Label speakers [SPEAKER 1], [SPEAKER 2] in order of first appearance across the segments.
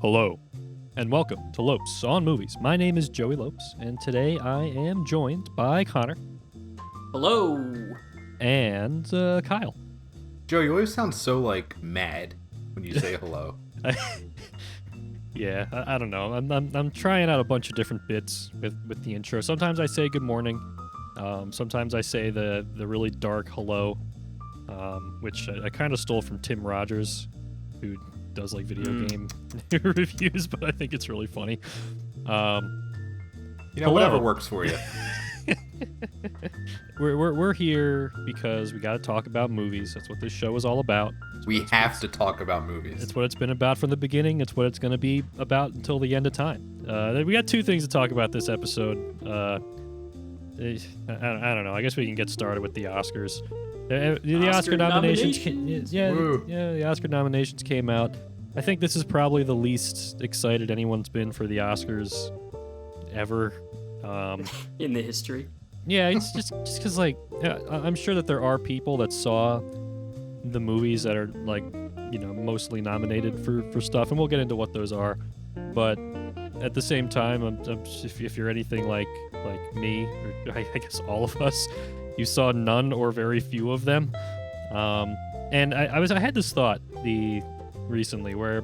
[SPEAKER 1] Hello, and welcome to Lopes on Movies. My name is Joey Lopes, and today I am joined by Connor
[SPEAKER 2] Hello.
[SPEAKER 1] and Kyle.
[SPEAKER 3] Joe, you always sound so, mad when you say hello.
[SPEAKER 1] Yeah, I don't know. I'm trying out a bunch of different bits with the intro. Sometimes I say good morning. Sometimes I say the really dark hello, which I kind of stole from Tim Rogers, who does video game reviews, but I think it's really funny.
[SPEAKER 3] Whatever works for you.
[SPEAKER 1] We're here because we got to talk about movies. That's what this show is all about.
[SPEAKER 3] We have to talk about movies.
[SPEAKER 1] It's what it's been about from the beginning. It's what it's going to be about until the end of time. We got two things to talk about this episode. I don't know. I guess we can get started with the Oscars. The Oscar nominations. The Oscar nominations came out. I think this is probably the least excited anyone's been for the Oscars ever.
[SPEAKER 2] In the history.
[SPEAKER 1] Yeah, it's just because I'm sure that there are people that saw the movies that are mostly nominated for stuff, and we'll get into what those are. But at the same time, if you're anything like me, or I guess all of us, you saw none or very few of them. And I had this thought recently where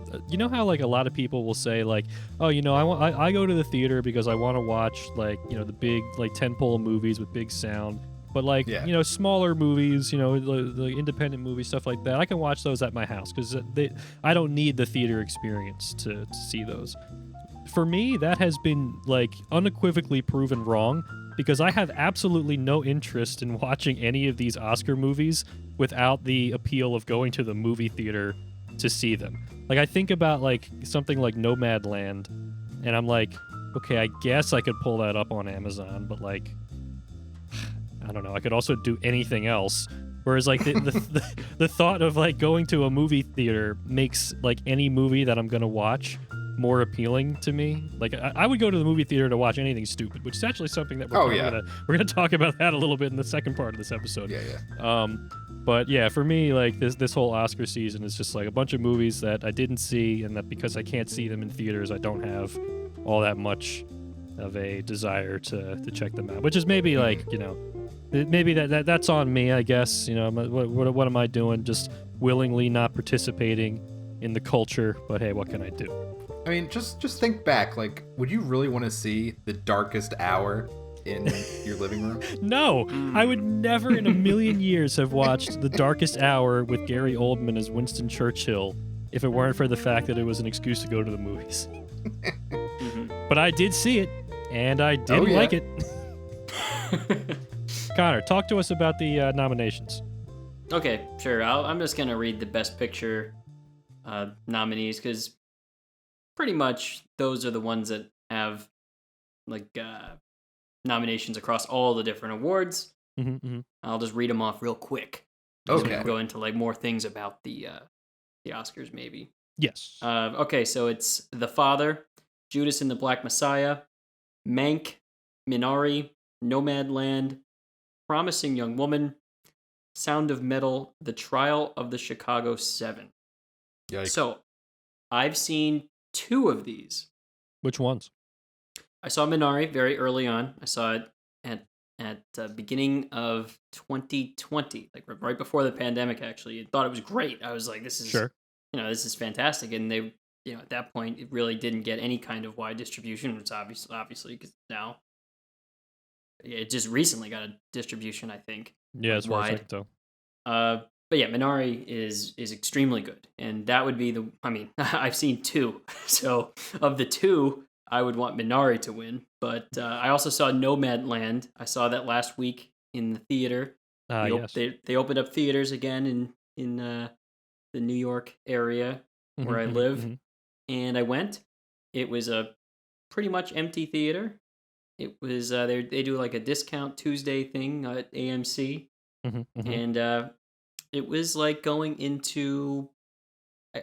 [SPEAKER 1] how a lot of people will say I go to the theater because I want to watch the big tentpole movies with big sound, but smaller movies, the independent movies, stuff like that, I can watch those at my house because I don't need the theater experience to see those. For me, that has been unequivocally proven wrong, because I have absolutely no interest in watching any of these Oscar movies without the appeal of going to the movie theater to see them. I think about something like Nomad Land, and I'm okay, I guess I could pull that up on Amazon, but I don't know, I could also do anything else. Whereas the thought of going to a movie theater makes any movie that I'm gonna watch more appealing to me. I would go to the movie theater to watch anything stupid, which is actually something that we're gonna talk about that a little bit in the second part of this episode. But yeah, for me, this whole Oscar season is just a bunch of movies that I didn't see, and that because I can't see them in theaters, I don't have all that much of a desire to check them out. Which is maybe maybe that's on me, I guess. What am I doing? Just willingly not participating in the culture. But hey, what can I do?
[SPEAKER 3] I mean, just think back. Would you really want to see The Darkest Hour in your living room?
[SPEAKER 1] No, I would never in a million years have watched The Darkest Hour with Gary Oldman as Winston Churchill if it weren't for the fact that it was an excuse to go to the movies. But I did see it, and I didn't like it. Connor, talk to us about the nominations.
[SPEAKER 2] Okay, sure. I'm just going to read the Best Picture nominees, because pretty much those are the ones that have nominations across all the different awards. I'll just read them off real quick.
[SPEAKER 3] Okay.
[SPEAKER 2] We'll go into more things about the Oscars, maybe.
[SPEAKER 1] Yes.
[SPEAKER 2] Okay, so it's The Father, Judas and the Black Messiah, Mank, Minari, Nomad Land, Promising Young Woman, Sound of Metal, The Trial of the Chicago 7.
[SPEAKER 3] Yikes.
[SPEAKER 2] So, I've seen 2 of these.
[SPEAKER 1] Which ones?
[SPEAKER 2] I saw Minari very early on. I saw it at the beginning of 2020, right before the pandemic, actually. I thought it was great. I was this is
[SPEAKER 1] sure.
[SPEAKER 2] This is fantastic. And they, at that point, it really didn't get any kind of wide distribution. It's obviously because now it just recently got a distribution, I think.
[SPEAKER 1] Yeah, as far as I can tell.
[SPEAKER 2] But yeah, Minari is extremely good, and that would be I've seen 2, so of the 2, I would want Minari to win. But I also saw Nomad Land. I saw that last week in the theater.
[SPEAKER 1] Yes.
[SPEAKER 2] They opened up theaters again in the New York area where I live, and I went. It was a pretty much empty theater. It was they do a discount Tuesday thing at AMC, and it was like going into a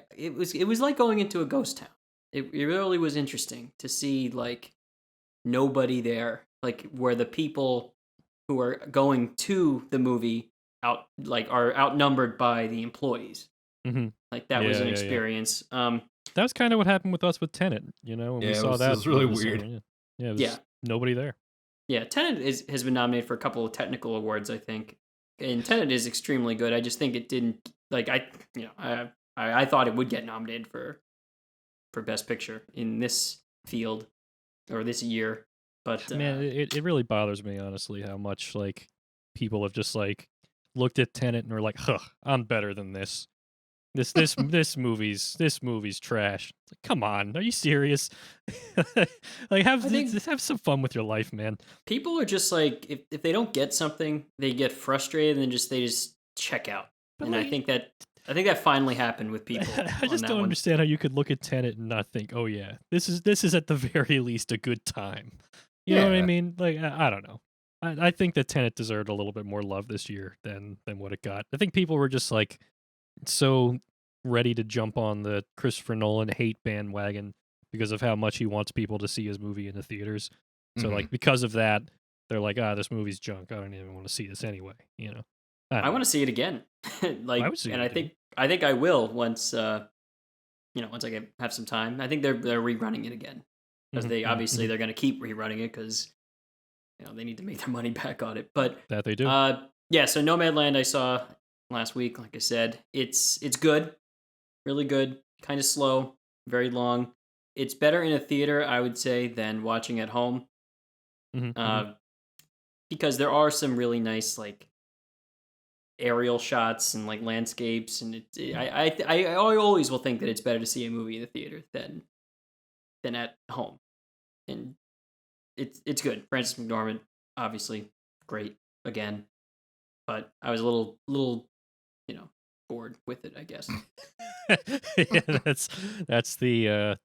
[SPEAKER 2] ghost town. It really was interesting to see nobody there, where the people who are going to the movie are outnumbered by the employees.
[SPEAKER 1] Mm-hmm.
[SPEAKER 2] Like that was an experience.
[SPEAKER 1] That was kind of what happened with us with Tenet, when we saw that.
[SPEAKER 3] It was really
[SPEAKER 1] in the
[SPEAKER 3] weird.
[SPEAKER 1] cinema, yeah, it was nobody there.
[SPEAKER 2] Yeah, Tenet has been nominated for a couple of technical awards, I think. And Tenet is extremely good. I just think it didn't I thought it would get nominated for Best Picture in this field or this year. But
[SPEAKER 1] man, it really bothers me, honestly, how much like people have just like looked at Tenet and are like, "Huh, I'm better than this. This movie's trash." It's like, come on, are you serious? Like, have some fun with your life, man.
[SPEAKER 2] People are just like, if they don't get something, they get frustrated and they just check out. But and like, I think that finally happened with people.
[SPEAKER 1] I just don't understand how you could look at Tenet and not think, "Oh yeah, this is at the very least a good time." You know what I mean? Like, I don't know. I think that Tenet deserved a little bit more love this year than what it got. I think people were just like so ready to jump on the Christopher Nolan hate bandwagon because of how much he wants people to see his movie in the theaters. So like because of that, they're like, this movie's junk. I don't even want to see this anyway. I
[SPEAKER 2] want to see it again. I think I will once once I have some time. I think they're rerunning it again because they're going to keep rerunning it because they need to make their money back on it. But
[SPEAKER 1] that they do.
[SPEAKER 2] So Nomad Land I saw last week. Like I said, it's good, really good. Kind of slow, very long. It's better in a theater, I would say, than watching at home. Because there are some really nice like aerial shots and like landscapes, and I always will think that it's better to see a movie in the theater than at home, and it's good. Frances McDormand, obviously great again, but I was a little bored with it, I guess.
[SPEAKER 1] Yeah, that's the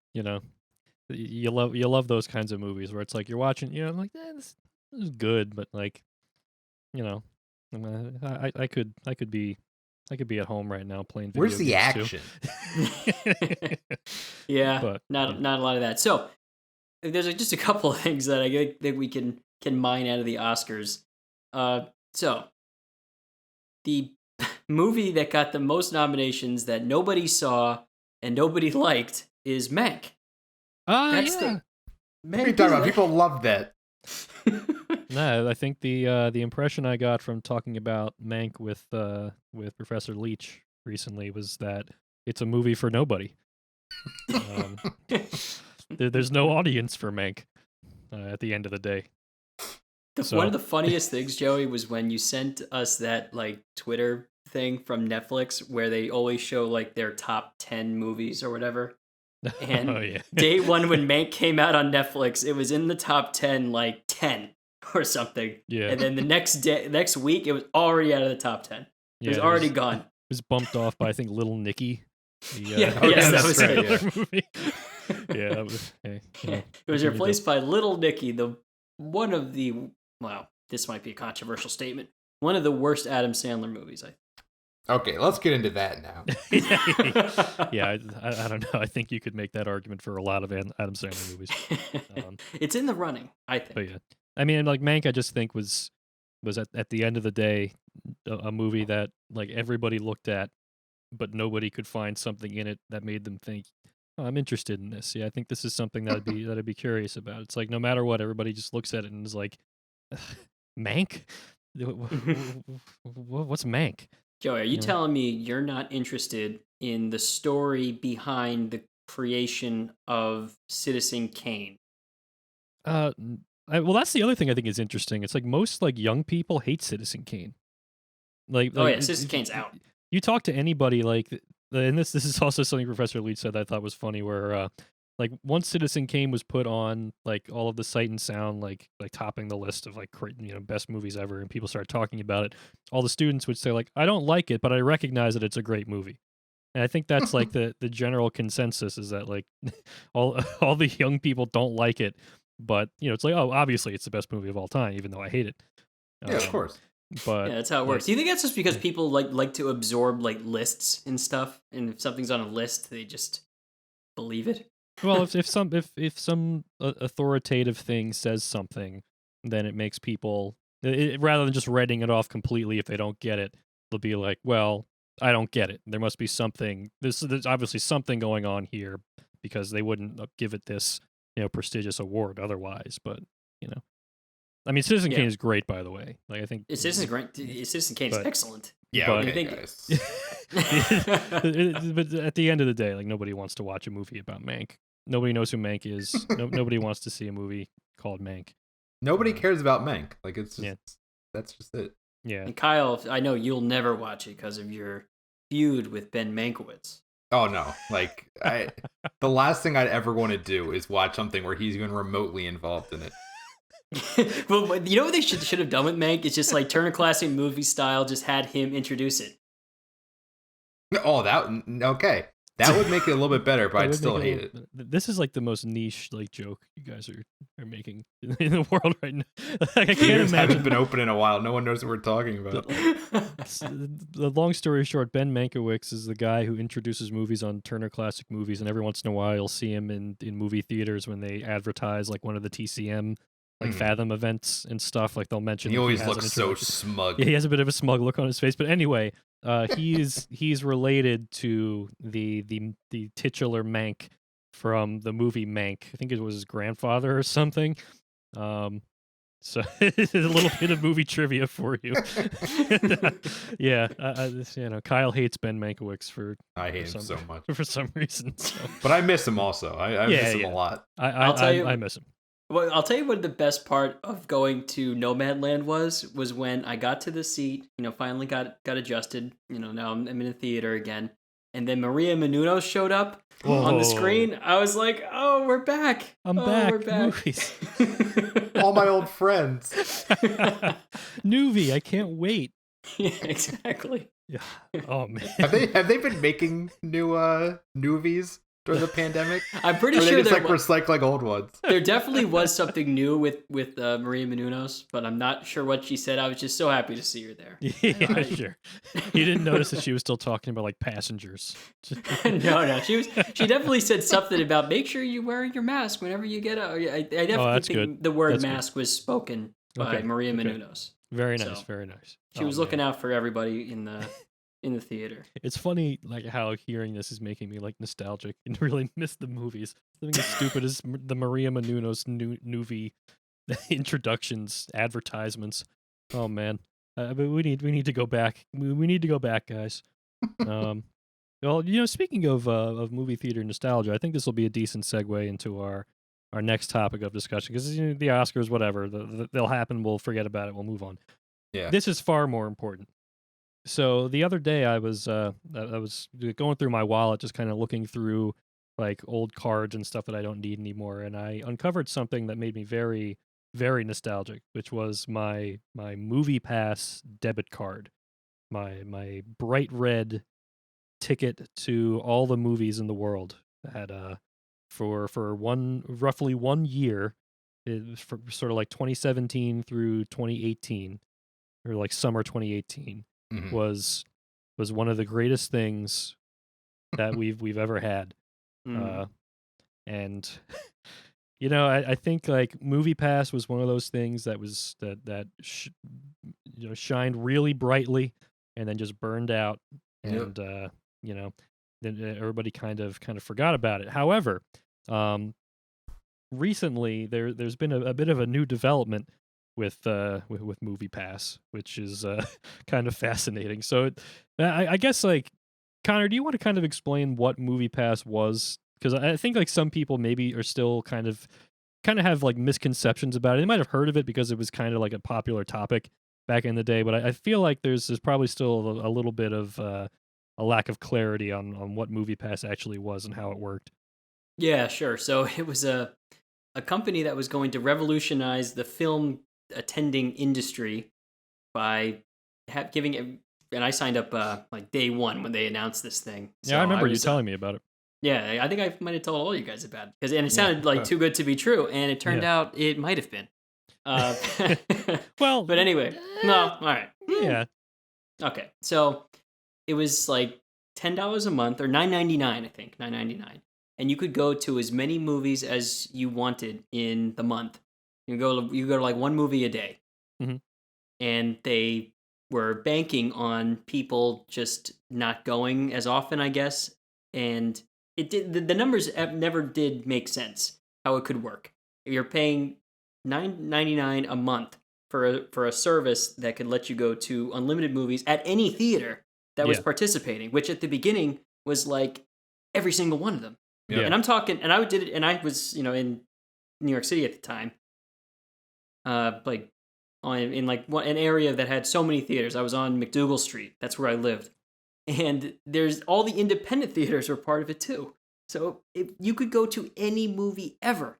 [SPEAKER 1] you love those kinds of movies where it's like you're watching, like this is good, but like I could be at home right now playing video
[SPEAKER 3] Where's the
[SPEAKER 1] games
[SPEAKER 3] action?
[SPEAKER 2] Yeah, but, not a lot of that. So there's just a couple of things that I think we can mine out of the Oscars. So the movie that got the most nominations that nobody saw and nobody liked is Mank.
[SPEAKER 3] What are you talking about? People love that.
[SPEAKER 1] No, I think the impression I got from talking about Mank with Professor Leach recently was that it's a movie for nobody. There's no audience for Mank at the end of the day.
[SPEAKER 2] One of the funniest things, Joey, was when you sent us that like Twitter thing from Netflix where they always show like their top 10 movies or whatever. And day one when Mank came out on Netflix, it was in the top 10, like 10 or something. Yeah. And then the next week, it was already out of the top 10. It was already gone. It
[SPEAKER 1] was bumped off by, I think, Little Nicky.
[SPEAKER 2] That was
[SPEAKER 1] it. Movie. Yeah, that was.
[SPEAKER 2] It was replaced by Little Nicky, this might be a controversial statement, one of the worst Adam Sandler movies, I think.
[SPEAKER 3] Okay, let's get into that now.
[SPEAKER 1] Yeah, I don't know. I think you could make that argument for a lot of Adam Sandler movies.
[SPEAKER 2] It's in the running, I think.
[SPEAKER 1] But yeah, I mean, like Mank, I just think was at the end of the day a movie that like everybody looked at, but nobody could find something in it that made them think, "Oh, I'm interested in this." Yeah, I think this is something that I'd be curious about. It's like no matter what, everybody just looks at it and is like, "Mank? What's Mank?"
[SPEAKER 2] Joey, are you telling me you're not interested in the story behind the creation of Citizen Kane?
[SPEAKER 1] Well, that's the other thing I think is interesting. It's like most like young people hate Citizen Kane.
[SPEAKER 2] Citizen Kane's out.
[SPEAKER 1] You talk to anybody and this is also something Professor Leach said that I thought was funny, where like once Citizen Kane was put on like all of the Sight and Sound like topping the list of like best movies ever, and people started talking about it, all the students would say like, I don't like it, but I recognize that it's a great movie. And I think that's like the general consensus is that like all the young people don't like it, but it's like, oh, obviously it's the best movie of all time, even though I hate it.
[SPEAKER 3] Yeah, of course.
[SPEAKER 1] But
[SPEAKER 2] yeah, that's how it works. Do you think that's just because people like to absorb like lists and stuff, and if something's on a list, they just believe it?
[SPEAKER 1] Well, if some authoritative thing says something, then it makes people Rather than just writing it off completely if they don't get it, they'll be like, well, I don't get it. There must be something. There's obviously something going on here because they wouldn't give it this, prestigious award otherwise. But, I mean, Citizen Kane is great, by the way. Like, I think
[SPEAKER 2] Citizen Kane is excellent.
[SPEAKER 3] Yeah,
[SPEAKER 1] but,
[SPEAKER 3] okay, guys.
[SPEAKER 1] But at the end of the day, like, nobody wants to watch a movie about Mank. Nobody knows who Mank is. Nobody wants to see a movie called Mank.
[SPEAKER 3] Nobody cares about Mank. Like, it's just that's just it.
[SPEAKER 1] Yeah.
[SPEAKER 2] And Kyle, I know you'll never watch it because of your feud with Ben Mankiewicz.
[SPEAKER 3] Oh no! Like, the last thing I'd ever want to do is watch something where he's even remotely involved in it.
[SPEAKER 2] Well, you know what they should have done with Mank? It's just like Turner Classic Movie style, just had him introduce it.
[SPEAKER 3] Oh, okay. That would make it a little bit better, but I'd still hate it.
[SPEAKER 1] This is like the most niche like joke you guys are making in the world right now. Like, I can't imagine.
[SPEAKER 3] Haven't been open in a while. No one knows what we're talking about.
[SPEAKER 1] The long story short, Ben Mankiewicz is the guy who introduces movies on Turner Classic Movies, and every once in a while you'll see him in movie theaters when they advertise like one of the TCM Fathom events and stuff. Like they'll mention.
[SPEAKER 3] He always looks so smug.
[SPEAKER 1] Yeah, he has a bit of a smug look on his face. But anyway, he's related to the titular Mank from the movie Mank. I think it was his grandfather or something. So it's a little bit of movie trivia for you. Yeah, Kyle hates Ben Mankiewicz
[SPEAKER 3] I hate him so much
[SPEAKER 1] for some reason. So.
[SPEAKER 3] But I miss him also. I miss him a lot.
[SPEAKER 2] I
[SPEAKER 1] miss him.
[SPEAKER 2] Well, I'll tell you what the best part of going to Nomad Land was when I got to the seat, finally got adjusted, now I'm in the theater again. And then Maria Menounos showed up on the screen. I was like, oh, we're back.
[SPEAKER 1] I'm back.
[SPEAKER 2] We're back.
[SPEAKER 1] Movies.
[SPEAKER 3] All my old friends.
[SPEAKER 1] Newbie, I can't wait.
[SPEAKER 2] Yeah, exactly.
[SPEAKER 1] Yeah. Oh, man.
[SPEAKER 3] Have they been making new movies during the pandemic?
[SPEAKER 2] I'm pretty
[SPEAKER 3] sure
[SPEAKER 2] they
[SPEAKER 3] just recycling old ones.
[SPEAKER 2] There definitely was something new with Maria Menounos, but I'm not sure what she said. I was just so happy to see her there.
[SPEAKER 1] Yeah, sure. You didn't notice that she was still talking about like passengers.
[SPEAKER 2] No. She definitely said something about make sure you wear your mask whenever you get out. I definitely think the word mask was spoken by Maria Menounos.
[SPEAKER 1] Very nice, very nice.
[SPEAKER 2] She was looking out for everybody in the theater.
[SPEAKER 1] It's funny, like how hearing this is making me like nostalgic and really miss the movies. Something as stupid as the Maria Menounos movie introductions, advertisements. Oh man, but we need to go back. We need to go back, guys. Well, speaking of movie theater nostalgia, I think this will be a decent segue into our next topic of discussion because the Oscars, whatever, they'll happen. We'll forget about it. We'll move on.
[SPEAKER 3] Yeah,
[SPEAKER 1] this is far more important. So the other day I was going through my wallet, just kind of looking through like old cards and stuff that I don't need anymore, and I uncovered something that made me very, very nostalgic, which was my MoviePass debit card, my bright red ticket to all the movies in the world. That for roughly 1 year, for sort of like 2017 through 2018, or like summer 2018. Was one of the greatest things that we've ever had, and I think like MoviePass was one of those things that was that shined really brightly and then just burned out, and then everybody kind of forgot about it. However, recently there's been a bit of a new development with MoviePass, which is kind of fascinating. So I guess like Connor, do you want to kind of explain what MoviePass was? Because I think like some people maybe are still kind of have like misconceptions about it. They might have heard of it because it was kind of like a popular topic back in the day, but I feel like there's probably still a little bit of a lack of clarity on what MoviePass actually was and how it worked.
[SPEAKER 2] Yeah, sure. So it was a company that was going to revolutionize the film attending industry by giving it, and I signed up like day one when they announced this thing. So
[SPEAKER 1] yeah, I remember you telling me about it.
[SPEAKER 2] Yeah, I think I might have told all you guys about it, and it sounded like too good to be true, and it turned out it might have been.
[SPEAKER 1] Well,
[SPEAKER 2] but anyway, no, all right.
[SPEAKER 1] Yeah.
[SPEAKER 2] Okay, so it was like $10 a month or $9.99, I think, $9.99, and you could go to as many movies as you wanted in the month. You go to like one movie a day.
[SPEAKER 1] Mm-hmm.
[SPEAKER 2] and they were banking on people just not going as often, I guess. And it did the numbers never did make sense how it could work. If you're paying $9.99 a month for a service that could let you go to unlimited movies at any theater that was participating, which at the beginning was like every single one of them.
[SPEAKER 3] Yeah.
[SPEAKER 2] And I'm talking, and I did it, and I was, in New York City at the time, like in like an area that had so many theaters. I was on McDougal Street. That's where I lived, and there's all the independent theaters were part of it too. So you could go to any movie ever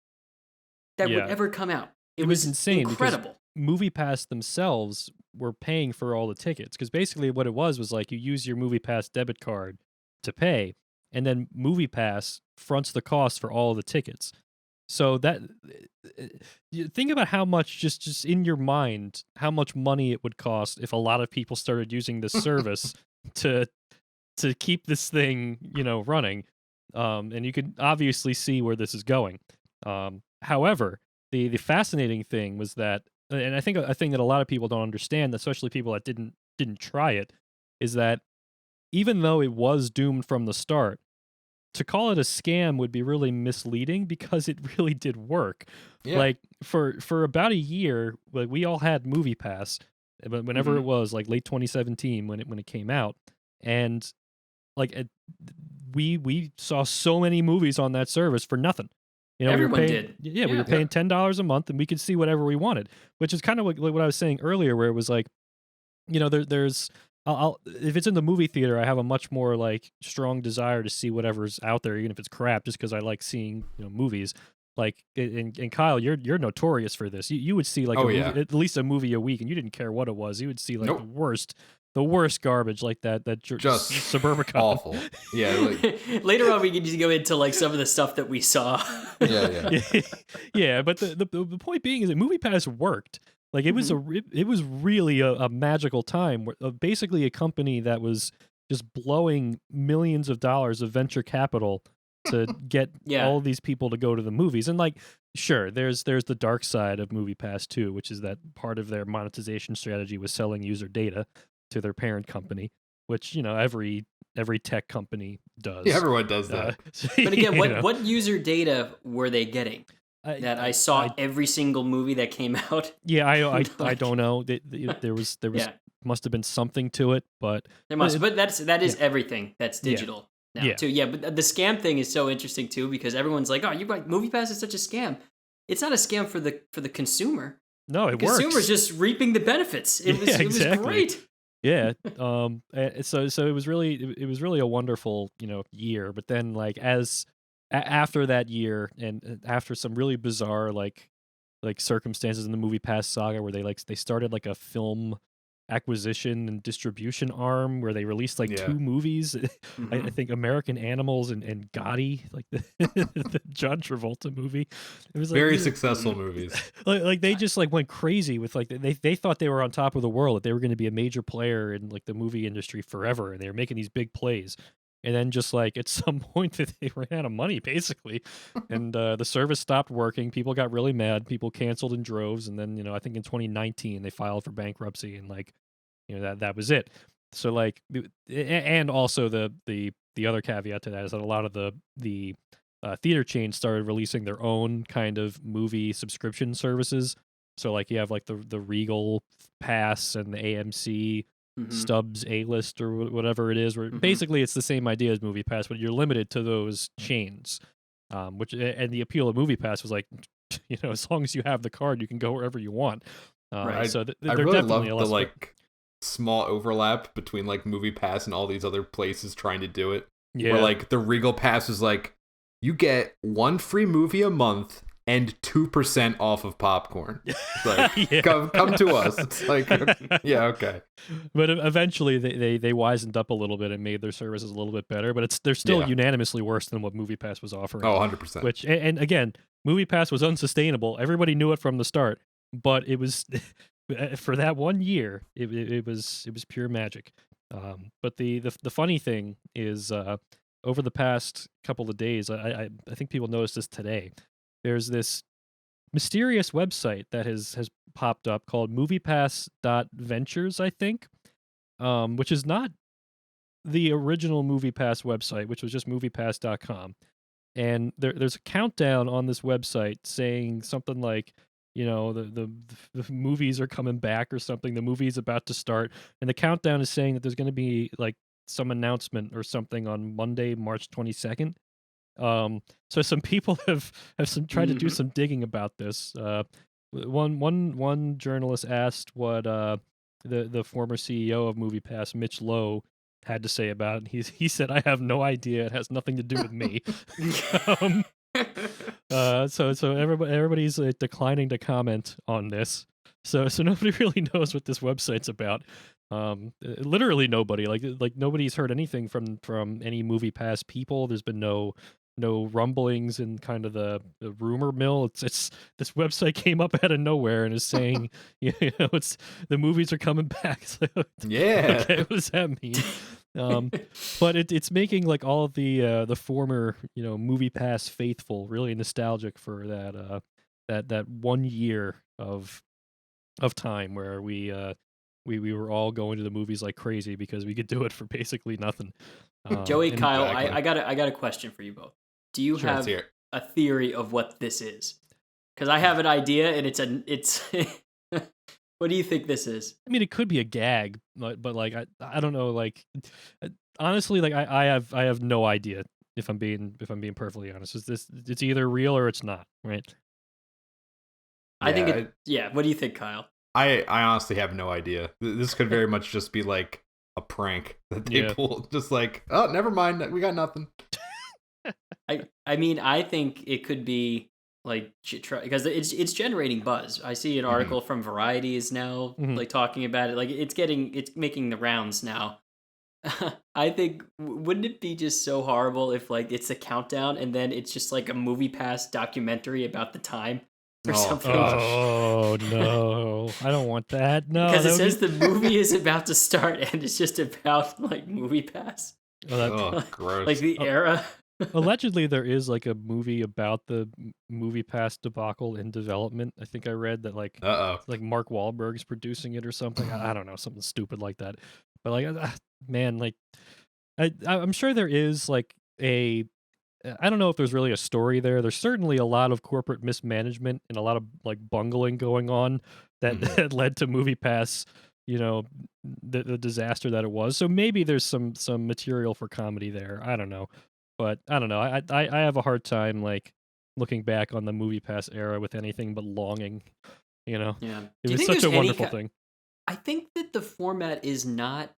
[SPEAKER 2] that would ever come out. It was
[SPEAKER 1] insane.
[SPEAKER 2] Incredible.
[SPEAKER 1] MoviePass themselves were paying for all the tickets, because basically what it was like you use your MoviePass debit card to pay, and then MoviePass fronts the cost for all the tickets. So that you think about how much just in your mind how much money it would cost if a lot of people started using this service to keep this thing running, and you can obviously see where this is going. However, the fascinating thing was that, and I think a thing that a lot of people don't understand, especially people that didn't try it, is that even though it was doomed from the start, to call it a scam would be really misleading, because it really did work.
[SPEAKER 3] Yeah.
[SPEAKER 1] Like for about a year, like we all had MoviePass, but whenever it was like late 2017 when it came out, and like we saw so many movies on that service for nothing.
[SPEAKER 2] Everyone
[SPEAKER 1] we were paying,
[SPEAKER 2] did.
[SPEAKER 1] Yeah, we were paying $10 a month, and we could see whatever we wanted, which is kind of like what I was saying earlier, where it was like, there's I'll if it's in the movie theater, I have a much more like strong desire to see whatever's out there, even if it's crap, just because I like seeing movies. Like, and Kyle, you're notorious for this. You would see like at least a movie a week, and you didn't care what it was. You would see like the worst garbage like that
[SPEAKER 3] just
[SPEAKER 1] Suburbicon.
[SPEAKER 3] Awful. Yeah. Like,
[SPEAKER 2] later on, we can just go into like some of the stuff that we saw.
[SPEAKER 1] Yeah. But the point being is that MoviePass worked. Like it was it was really a magical time, where basically a company that was just blowing millions of dollars of venture capital to get all these people to go to the movies. And like, sure, there's the dark side of MoviePass too, which is that part of their monetization strategy was selling user data to their parent company, which every tech company does.
[SPEAKER 3] Yeah, everyone does that.
[SPEAKER 2] But again, what user data were they getting? That I saw every single movie that came out.
[SPEAKER 1] Yeah, I don't know. There was must have been something to it, but
[SPEAKER 2] there must. But that is everything that's digital now too. Yeah, but the scam thing is so interesting too, because everyone's like, "Oh, you buy MoviePass is such a scam." It's not a scam for the consumer.
[SPEAKER 1] No, it
[SPEAKER 2] the
[SPEAKER 1] works.
[SPEAKER 2] Consumer's just reaping the benefits. It was great.
[SPEAKER 1] Yeah. So it was really a wonderful year. But then like after that year, and after some really bizarre like circumstances in the MoviePass saga, where they started like a film acquisition and distribution arm where they released like 2 movies. I think American Animals and Gotti, like the John Travolta movie. It was like,
[SPEAKER 3] very successful movies.
[SPEAKER 1] Like they just like went crazy with like they thought they were on top of the world, that they were going to be a major player in like the movie industry forever, and they were making these big plays. And then just like at some point that they ran out of money, basically, and the service stopped working. People got really mad. People canceled in droves. And then I think in 2019 they filed for bankruptcy, and like that was it. So like, and also the other caveat to that is that a lot of the theater chains started releasing their own kind of movie subscription services. So like you have like the Regal Pass and the AMC. Stubbs A-list or whatever it is, where basically it's the same idea as MoviePass, but you're limited to those chains. Which, and the appeal of MoviePass was like, as long as you have the card, you can go wherever you want.
[SPEAKER 3] Right.
[SPEAKER 1] So
[SPEAKER 3] I really love the like small overlap between like MoviePass and all these other places trying to do it.
[SPEAKER 1] Yeah.
[SPEAKER 3] Where like the Regal Pass is like, you get 1 free movie a month and 2% off of popcorn. It's like, come to us. It's like, yeah, okay.
[SPEAKER 1] But eventually they wisened up a little bit and made their services a little bit better, but they're still unanimously worse than what MoviePass was offering.
[SPEAKER 3] Oh, 100%.
[SPEAKER 1] Which, and again, MoviePass was unsustainable. Everybody knew it from the start, but it was for that 1 year, it was pure magic. But the funny thing is, over the past couple of days, I think people noticed this today. There's this mysterious website that has popped up called MoviePass.Ventures, I think, which is not the original MoviePass website, which was just MoviePass.com. And there's a countdown on this website saying something like, the movies are coming back or something. The movie's about to start, and the countdown is saying that there's going to be like some announcement or something on Monday, March 22nd. So some people have tried to do some digging about this. One journalist asked what the former CEO of MoviePass, Mitch Lowe, had to say about it. He said, "I have no idea. It has nothing to do with me." So everybody's declining to comment on this. So nobody really knows what this website's about. Literally nobody. Like nobody's heard anything from any MoviePass people. There's been no rumblings in kind of the rumor mill. It's this website came up out of nowhere and is saying, it's the movies are coming back. So,
[SPEAKER 3] yeah.
[SPEAKER 1] Okay, what does that mean? But it's making like all of the former MoviePass faithful really nostalgic for that 1 year of time where we were all going to the movies like crazy because we could do it for basically nothing.
[SPEAKER 2] Joey, Kyle,
[SPEAKER 3] exactly.
[SPEAKER 2] I got a question for you both. Do you
[SPEAKER 3] Sure,
[SPEAKER 2] have a theory of what this is? Because I have an idea, and it's. What do you think this is?
[SPEAKER 1] I mean, it could be a gag, but like I don't know. Like honestly, like I have no idea if I'm being perfectly honest. It's either real or it's not, right?
[SPEAKER 2] I think what do you think, Kyle?
[SPEAKER 3] I honestly have no idea. This could very much just be like a prank that they pulled. Just like, oh, never mind, we got nothing.
[SPEAKER 2] I mean, I think it could be like because it's generating buzz. I see an article from Variety is now like talking about it. Like it's making the rounds now. I think wouldn't it be just so horrible if like it's a countdown and then it's just like a MoviePass documentary about the time or something?
[SPEAKER 1] Oh no, I don't want that. No,
[SPEAKER 2] because it says the movie is about to start and it's just about like MoviePass.
[SPEAKER 3] Gross.
[SPEAKER 2] Like the era.
[SPEAKER 1] Allegedly, there is like a movie about the MoviePass debacle in development. I think I read that like Mark Wahlberg's producing it or something. I don't know, something stupid like that. But like, man, like I'm sure there is like I don't know if there's really a story there. There's certainly a lot of corporate mismanagement and a lot of like bungling going on that led to MoviePass, the disaster that it was. So maybe there's some material for comedy there. I don't know. But I don't know. I have a hard time like looking back on the MoviePass era with anything but longing.
[SPEAKER 2] Yeah.
[SPEAKER 1] It was such a wonderful thing.
[SPEAKER 2] I think that the format is not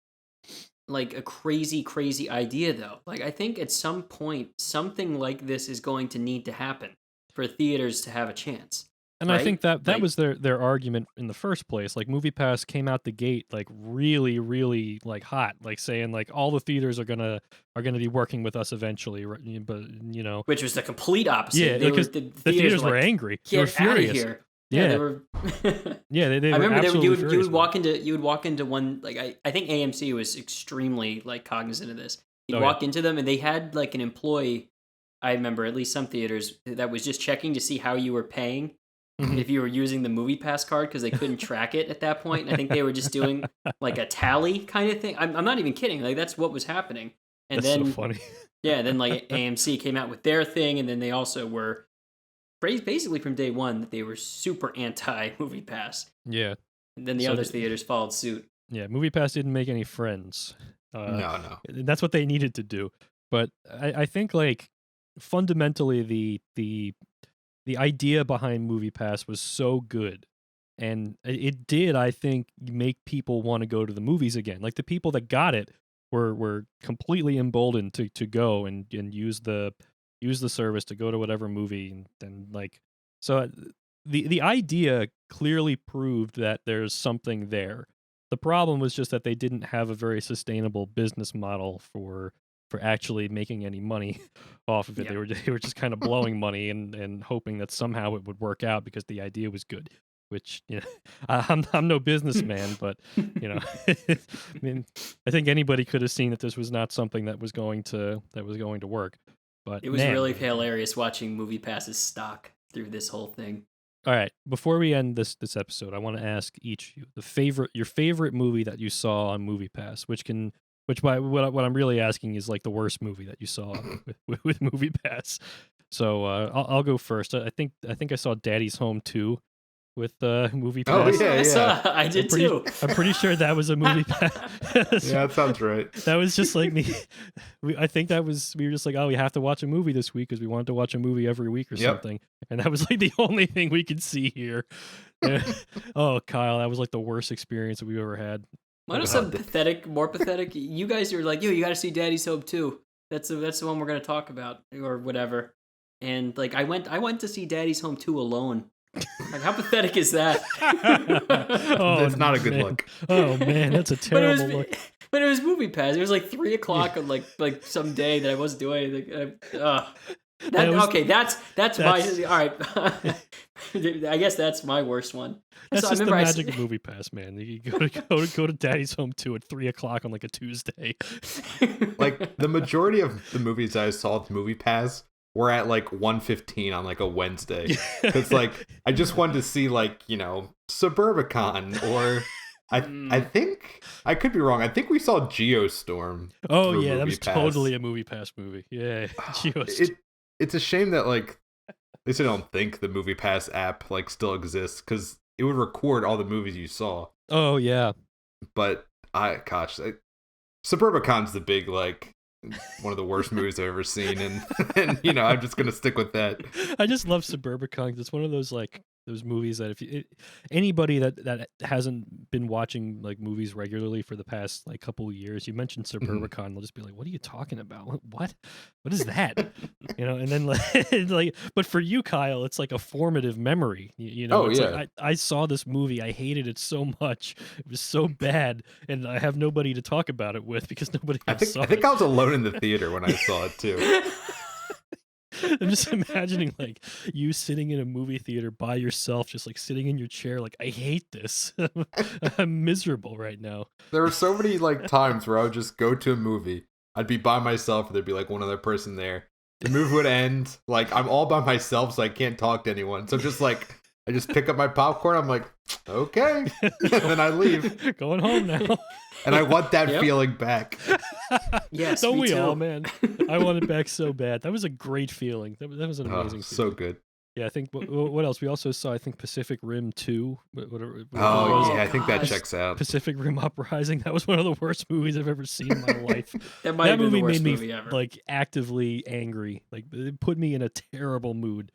[SPEAKER 2] like a crazy idea though. Like I think at some point something like this is going to need to happen for theaters to have a chance.
[SPEAKER 1] And right? I think that was their argument in the first place. Like MoviePass came out the gate like really, really like hot, like saying like all the theaters are gonna be working with us eventually, but
[SPEAKER 2] which was the complete opposite.
[SPEAKER 1] Yeah, because the theaters were like, angry. They were furious.
[SPEAKER 2] Out of here.
[SPEAKER 1] Yeah,
[SPEAKER 2] they were.
[SPEAKER 1] Yeah, they
[SPEAKER 2] I remember
[SPEAKER 1] were
[SPEAKER 2] you would walk into one like I think AMC was extremely like cognizant of this. You'd walk into them and they had like an employee. I remember at least some theaters that was just checking to see how you were paying. If you were using the MoviePass card because they couldn't track it at that point. I think they were just doing like a tally kind of thing. I'm not even kidding. Like that's what was happening. And
[SPEAKER 1] that's
[SPEAKER 2] then
[SPEAKER 1] so funny.
[SPEAKER 2] Yeah, then like AMC came out with their thing, and then they also were basically from day one that they were super anti MoviePass.
[SPEAKER 1] Yeah.
[SPEAKER 2] And then the other theaters followed suit.
[SPEAKER 1] Yeah, MoviePass didn't make any friends.
[SPEAKER 3] No.
[SPEAKER 1] That's what they needed to do. But I think like fundamentally the idea behind MoviePass was so good, and it did, I think, make people want to go to the movies again. Like the people that got it were completely emboldened to go and use the service to go to whatever movie, and like so the idea clearly proved that there's something there. The problem was just that they didn't have a very sustainable business model for actually making any money off of it.
[SPEAKER 2] Yeah.
[SPEAKER 1] They were just kind of blowing money and hoping that somehow it would work out because the idea was good. Which I'm no businessman, but I mean, I think anybody could have seen that this was not something that was going to work. But
[SPEAKER 2] it was really hilarious watching MoviePass's stock through this whole thing.
[SPEAKER 1] All right. Before we end this episode, I want to ask each of you your favorite movie that you saw on MoviePass, which by what I'm really asking is like the worst movie that you saw with MoviePass. So I'll go first. I think I saw Daddy's Home 2 with MoviePass.
[SPEAKER 3] Oh yeah.
[SPEAKER 2] I did too.
[SPEAKER 1] I'm pretty sure that was a MoviePass.
[SPEAKER 3] Yeah, that sounds right.
[SPEAKER 1] That was just like me. I think we were just like, oh, we have to watch a movie this week because we wanted to watch a movie every week or something, and that was like the only thing we could see here. Oh, Kyle, that was like the worst experience that we've ever had.
[SPEAKER 2] Mine was more pathetic. You guys were like, yo, you got to see Daddy's Home 2. That's the one we're gonna talk about or whatever. And like I went to see Daddy's Home 2 alone. Like, how pathetic is that?
[SPEAKER 3] That's not a good look.
[SPEAKER 1] Oh man, that's a terrible look.
[SPEAKER 2] But it was MoviePass. It was like 3:00 on like some day that I wasn't doing anything. That's my all right. I guess that's my worst one.
[SPEAKER 1] That's just the magic of MoviePass, man. You go to Daddy's Home 2 at 3:00 on like a Tuesday.
[SPEAKER 3] Like the majority of the movies I saw at MoviePass were at like 1:15 on like a Wednesday. Because like I just wanted to see like, Suburbicon or I think I could be wrong. I think we saw Geostorm.
[SPEAKER 1] Oh yeah, that was totally a MoviePass movie. Yeah, Geostorm.
[SPEAKER 3] It's a shame that like at least I don't think the MoviePass app like still exists because it would record all the movies you saw.
[SPEAKER 1] Oh yeah,
[SPEAKER 3] but Suburbicon's the big like one of the worst movies I've ever seen, and I'm just gonna stick with that.
[SPEAKER 1] I just love Suburbicon because it's one of those like those movies that anybody that hasn't been watching like movies regularly for the past like couple of years, you mentioned Suburbicon, they'll just be like, "What are you talking about? What is that?" And then like, but for you, Kyle, it's like a formative memory. Like, I saw this movie, I hated it so much, it was so bad, and I have nobody to talk about it with because nobody else saw it.
[SPEAKER 3] I think I was alone in the theater when I saw it too.
[SPEAKER 1] I'm just imagining like you sitting in a movie theater by yourself, just like sitting in your chair, like I hate this. I'm miserable right now.
[SPEAKER 3] There were so many like times where I would just go to a movie. I'd be by myself, or there'd be like one other person there. The movie would end, like I'm all by myself, so I can't talk to anyone. So just like I just pick up my popcorn. I'm like, okay, and then I leave.
[SPEAKER 1] Going home now.
[SPEAKER 3] And I want that feeling back.
[SPEAKER 2] Yes,
[SPEAKER 1] don't we
[SPEAKER 2] too.
[SPEAKER 1] all, man? I want it back so bad. That was a great feeling. That was an amazing feeling.
[SPEAKER 3] So good.
[SPEAKER 1] Yeah, I think, what else? We also saw, I think, Pacific Rim 2.
[SPEAKER 3] I think that checks out.
[SPEAKER 1] Pacific Rim Uprising. That was one of the worst movies I've ever seen in my life.
[SPEAKER 2] That might have been
[SPEAKER 1] movie
[SPEAKER 2] the worst
[SPEAKER 1] made
[SPEAKER 2] movie
[SPEAKER 1] me
[SPEAKER 2] ever.
[SPEAKER 1] like actively angry. Like it put me in a terrible mood.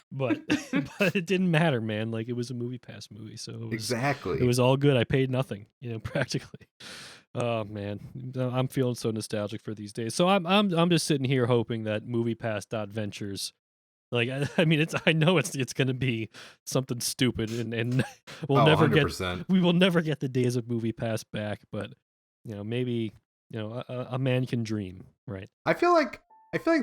[SPEAKER 1] But it didn't matter, man. Like it was a MoviePass movie, so it was all good. I paid nothing, practically. Oh man, I'm feeling so nostalgic for these days. So I'm just sitting here hoping that MoviePass.Ventures, like I mean, I know it's gonna be something stupid, and we'll never
[SPEAKER 3] 100%.
[SPEAKER 1] we will never get the days of MoviePass back. But maybe a man can dream, right?
[SPEAKER 3] I feel like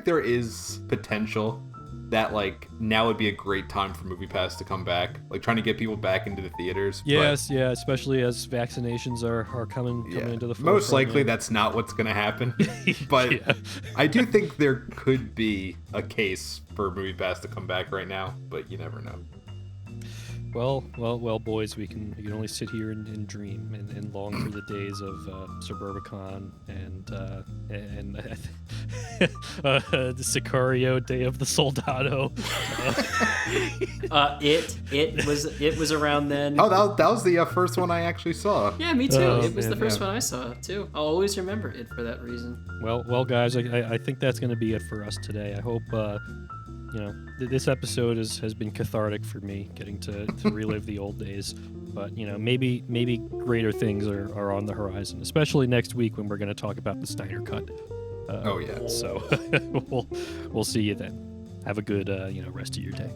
[SPEAKER 3] there is potential that like now would be a great time for MoviePass to come back, like trying to get people back into the theaters.
[SPEAKER 1] Yes, especially as vaccinations are coming into the forefront.
[SPEAKER 3] Most likely that's not what's going to happen, but I do think there could be a case for MoviePass to come back right now, but you never know.
[SPEAKER 1] Well, boys, we can only sit here and dream and long for the days of Suburbicon and the Sicario, Day of the Soldado.
[SPEAKER 2] It was around then.
[SPEAKER 3] Oh, that was the first one I actually saw.
[SPEAKER 2] Yeah, me too. It was the first one I saw too. I'll always remember it for that reason.
[SPEAKER 1] Well, guys, I think that's going to be it for us today. I hope. This episode has been cathartic for me, getting to relive the old days. But maybe greater things are on the horizon, especially next week when we're going to talk about the Snyder Cut.
[SPEAKER 3] Oh yeah.
[SPEAKER 1] So we'll see you then. Have a good rest of your day.